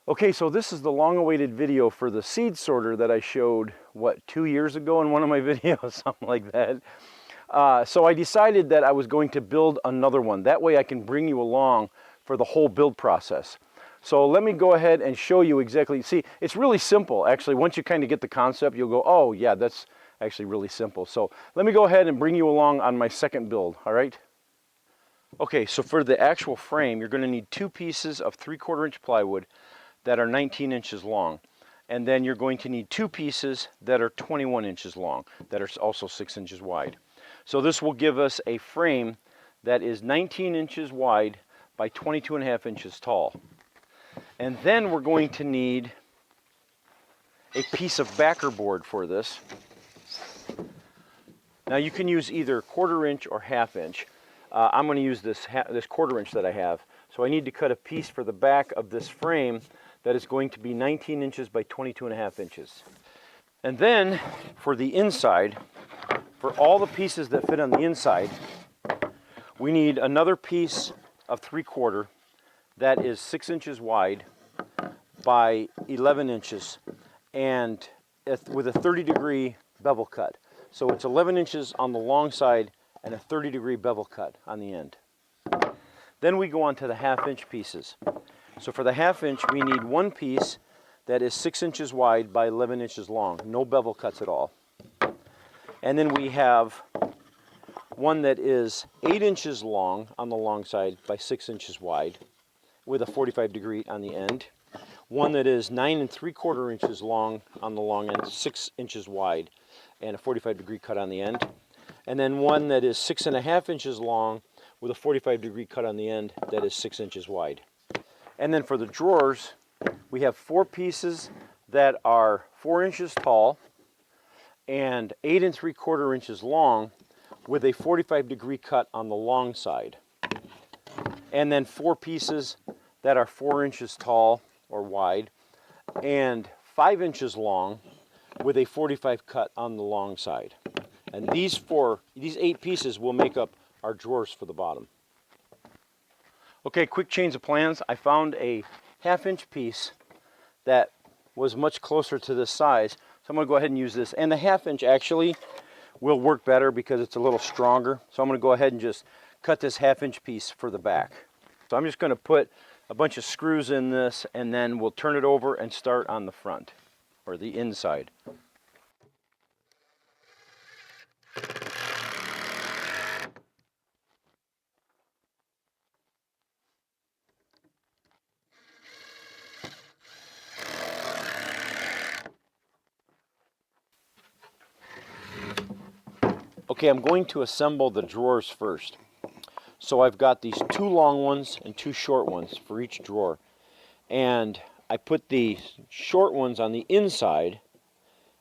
Okay, so this is the long-awaited video for the seed sorter that I showed, what, 2 years ago in one of my videos, something like that. So I decided that I was going to build another one. That way I can bring you along for the whole build process. So let me go ahead and show you exactly. See, it's really simple, actually. Once you kind of get the concept, you'll go, oh yeah, that's actually really simple. So let me go ahead and bring you along on my second build, all right? Okay, so for the actual frame, you're going to need 2 pieces of 3/4 inch plywood that are 19 inches long. And then you're going to need 2 pieces that are 21 inches long, that are also 6 inches wide. So this will give us a frame that is 19 inches wide by 22.5 inches tall. And then we're going to need a piece of backer board for this. Now you can use either 1/4 inch or 1/2 inch. I'm going to use this 1/4 inch that I have. So I need to cut a piece for the back of this frame that is going to be 19 inches by 22.5 inches. And then for the inside, for all the pieces that fit on the inside, we need another piece of 3/4 that is 6 inches wide by 11 inches and with a 30-degree bevel cut. So it's 11 inches on the long side and a 30-degree bevel cut on the end. Then we go on to the 1/2 inch pieces. So for the 1/2 inch, we need one piece that is 6 inches wide by 11 inches long, no bevel cuts at all. And then we have one that is 8 inches long on the long side by 6 inches wide with a 45-degree on the end. One that is 9 3/4 inches long on the long end, 6 inches wide, and a 45-degree cut on the end. And then one that is 6.5 inches long with a 45-degree cut on the end that is 6 inches wide. And then for the drawers, we have 4 pieces that are 4 inches tall and 8 3/4 inches long with a 45-degree cut on the long side. And then 4 pieces that are 4 inches tall or wide and 5 inches long with a 45 cut on the long side. And these 8 pieces will make up our drawers for the bottom. Okay, quick change of plans. I found a 1/2 inch piece that was much closer to this size. So I'm going to go ahead and use this. And the 1/2 inch actually will work better because it's a little stronger. So I'm going to go ahead and just cut this 1/2 inch piece for the back. So I'm just going to put a bunch of screws in this and then we'll turn it over and start on the front or the inside. Okay, I'm going to assemble the drawers first. So I've got these 2 long ones and 2 short ones for each drawer. And I put the short ones on the inside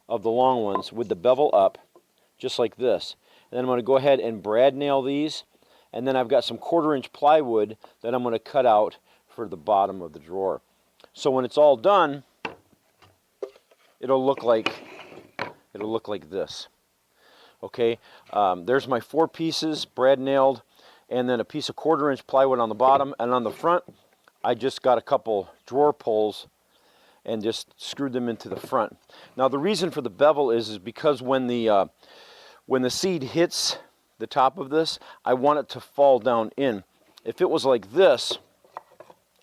of the long ones with the bevel up, just like this. And then I'm going to go ahead and brad nail these. And then I've got some 1/4 inch plywood that I'm going to cut out for the bottom of the drawer. So when it's all done, it'll look like this. Okay, there's my 4 pieces brad nailed, and then a piece of 1/4 inch plywood on the bottom, and on the front I just got a couple drawer pulls and just screwed them into the front. Now the reason for the bevel is because when the seed hits the top of this, I want it to fall down in. If it was like this,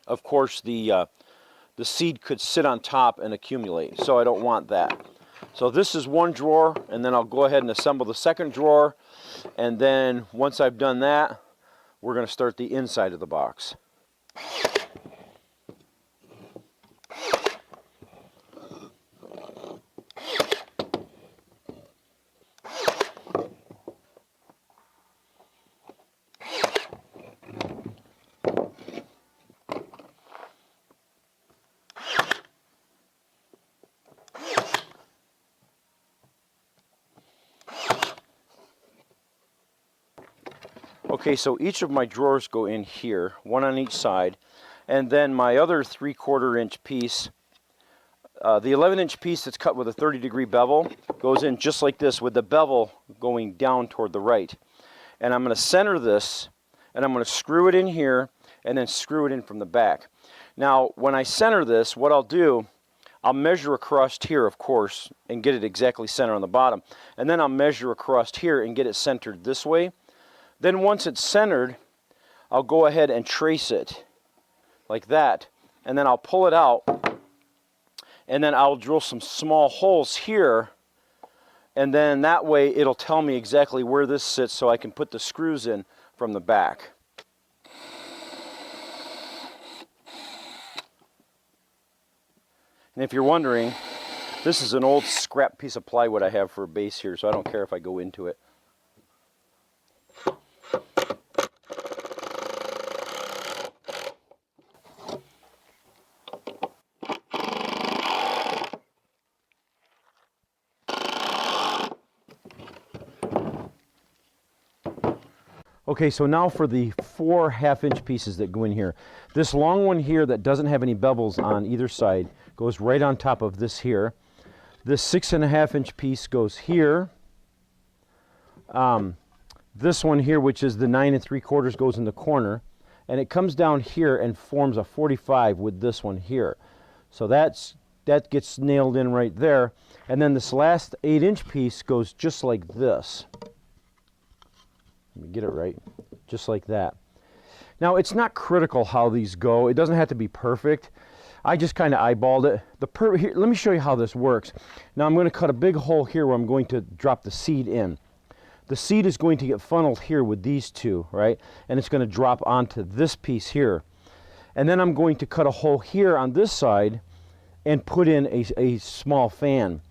of course the seed could sit on top and accumulate, so I don't want that. So this is one drawer, and then I'll go ahead and assemble the second drawer, and then once I've done that, we're going to start the inside of the box. Okay, so each of my drawers go in here, one on each side, and then my other 3/4 inch piece, the 11 inch piece that's cut with a 30-degree bevel goes in just like this with the bevel going down toward the right. And I'm going to center this, and I'm going to screw it in here and then screw it in from the back. Now, when I center this, what I'll do, I'll measure across here, of course, and get it exactly center on the bottom. And then I'll measure across here and get it centered this way. Then once it's centered, I'll go ahead and trace it like that. And then I'll pull it out. And then I'll drill some small holes here. And then that way it'll tell me exactly where this sits so I can put the screws in from the back. And if you're wondering, this is an old scrap piece of plywood I have for a base here, so I don't care if I go into it. Okay, so now for the 4 1/2-inch pieces that go in here. This long one here that doesn't have any bevels on either side goes right on top of this here. This 6 1/2-inch piece goes here. This one here, which is the 9 3/4, goes in the corner. And it comes down here and forms a 45 with this one here. So that gets nailed in right there. And then this last 8-inch piece goes just like this. Let me get it right, just like that. Now, it's not critical how these go. It doesn't have to be perfect. I just kind of eyeballed it. Here, let me show you how this works. Now, I'm going to cut a big hole here where I'm going to drop the seed in. The seed is going to get funneled here with these two, right? And it's going to drop onto this piece here. And then I'm going to cut a hole here on this side and put in a small fan.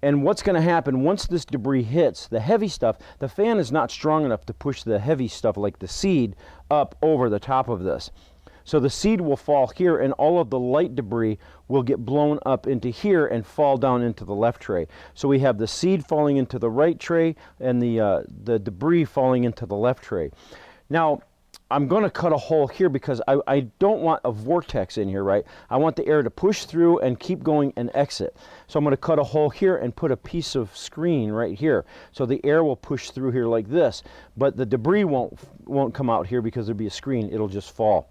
And what's going to happen once this debris hits the heavy stuff, the fan is not strong enough to push the heavy stuff like the seed up over the top of this. So the seed will fall here and all of the light debris will get blown up into here and fall down into the left tray. So we have the seed falling into the right tray and the debris falling into the left tray. Now, I'm going to cut a hole here because I don't want a vortex in here, right? I want the air to push through and keep going and exit. So I'm going to cut a hole here and put a piece of screen right here. So the air will push through here like this, but the debris won't come out here because there'll be a screen. It'll just fall.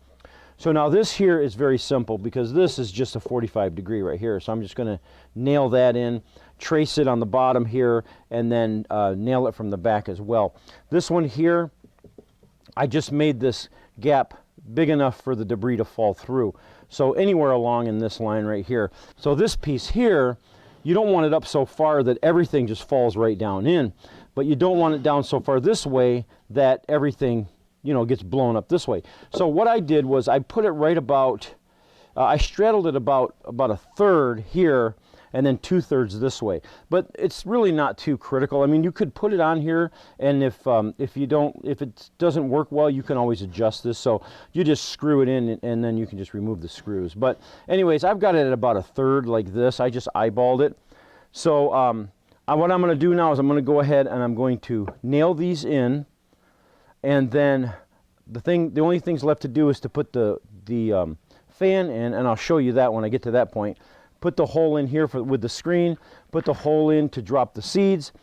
So now this here is very simple because this is just a 45 degree right here. So I'm just going to nail that in, trace it on the bottom here, and then nail it from the back as well. This one here, I just made this gap big enough for the debris to fall through. So anywhere along in this line right here. So this piece here, you don't want it up so far that everything just falls right down in, but you don't want it down so far this way that everything, you know, gets blown up this way. So what I did was I put it right about, I straddled it about a third here and then 2/3 this way. But it's really not too critical. I mean, you could put it on here, and if it doesn't work well, you can always adjust this. So you just screw it in, and then you can just remove the screws. But anyways, I've got it at about a third like this. I just eyeballed it. So what I'm going to do now is I'm going to go ahead and I'm going to nail these in, and then the only things left to do is to put the fan in, and I'll show you that when I get to that point. Put the hole in here with the screen, put the hole in to drop the seeds,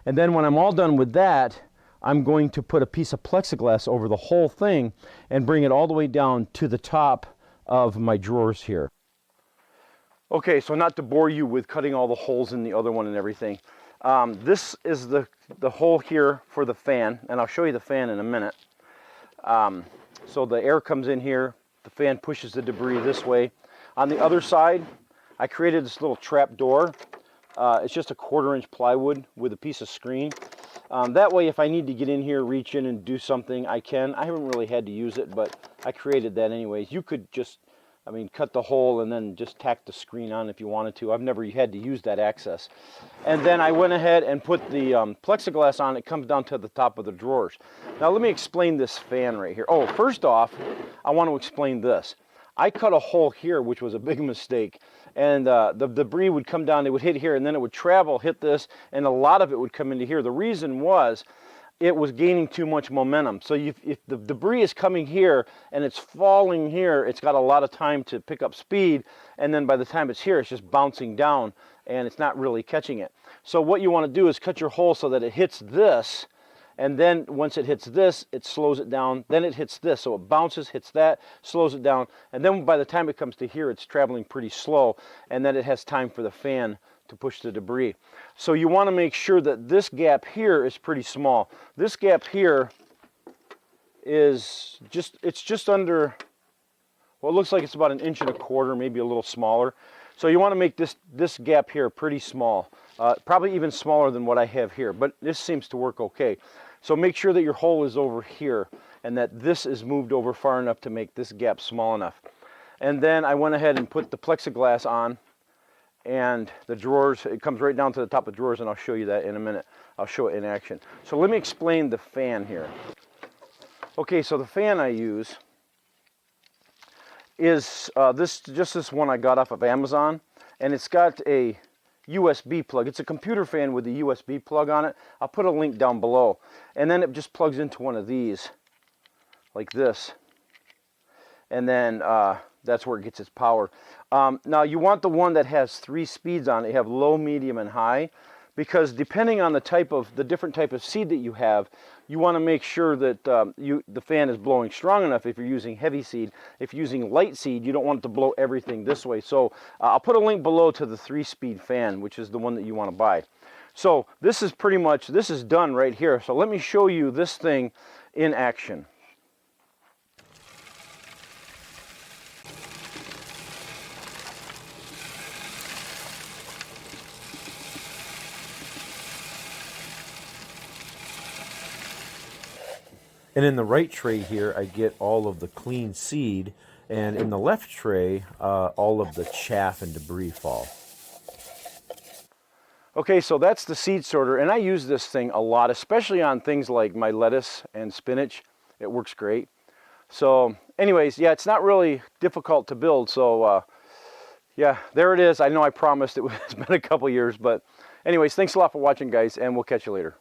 and then when I'm all done with that, I'm going to put a piece of plexiglass over the whole thing and bring it all the way down to the top of my drawers here. Okay, so not to bore you with cutting all the holes in the other one and everything, this is the hole here for the fan, and I'll show you the fan in a minute. So the air comes in here, the fan pushes the debris this way. On the other side, I created this little trap door. It's just a 1/4-inch plywood with a piece of screen. That way, if I need to get in here, reach in and do something, I can. I haven't really had to use it, but I created that anyways. You could just, I mean, cut the hole and then just tack the screen on if you wanted to. I've never had to use that access. And then I went ahead and put the plexiglass on. It comes down to the top of the drawers. Now, let me explain this fan right here. Oh, first off, I want to explain this. I cut a hole here, which was a big mistake. And the debris would come down, it would hit here, and then it would travel, hit this, and a lot of it would come into here. The reason was it was gaining too much momentum. So if the debris is coming here and it's falling here, it's got a lot of time to pick up speed, and then by the time it's here, it's just bouncing down, and it's not really catching it. So what you want to do is cut your hole so that it hits this, and then once it hits this, it slows it down, then it hits this, so it bounces, hits that, slows it down, and then by the time it comes to here, it's traveling pretty slow, and then it has time for the fan to push the debris. So you want to make sure that this gap here is pretty small. This gap here is just under, well, it looks like it's about 1.25 inches, maybe a little smaller. So you want to make this gap here pretty small, probably even smaller than what I have here, but this seems to work okay. So make sure that your hole is over here and that this is moved over far enough to make this gap small enough. And then I went ahead and put the plexiglass on, and the drawers, it comes right down to the top of the drawers, and I'll show you that in a minute. I'll show it in action. So let me explain the fan here. Okay, so the fan I use is this one I got off of Amazon, and it's got a USB plug. It's a computer fan with a USB plug on it. I'll put a link down below. And then it just plugs into one of these, like this. And then that's where it gets its power. Now you want the one that has 3 speeds on it. You have low, medium, and high, because depending on the different type of seed that you have, you want to make sure that the fan is blowing strong enough if you're using heavy seed. If you're using light seed, you don't want it to blow everything this way. So I'll put a link below to the 3-speed fan, which is the one that you want to buy. So this is pretty much, this is done right here. So let me show you this thing in action. And in the right tray here, I get all of the clean seed, and in the left tray, all of the chaff and debris fall. Okay, so that's the seed sorter, and I use this thing a lot, especially on things like my lettuce and spinach. It works great. So anyways, yeah, it's not really difficult to build, so yeah, there it is. I know I promised it's been a couple years, but anyways, thanks a lot for watching, guys, and we'll catch you later.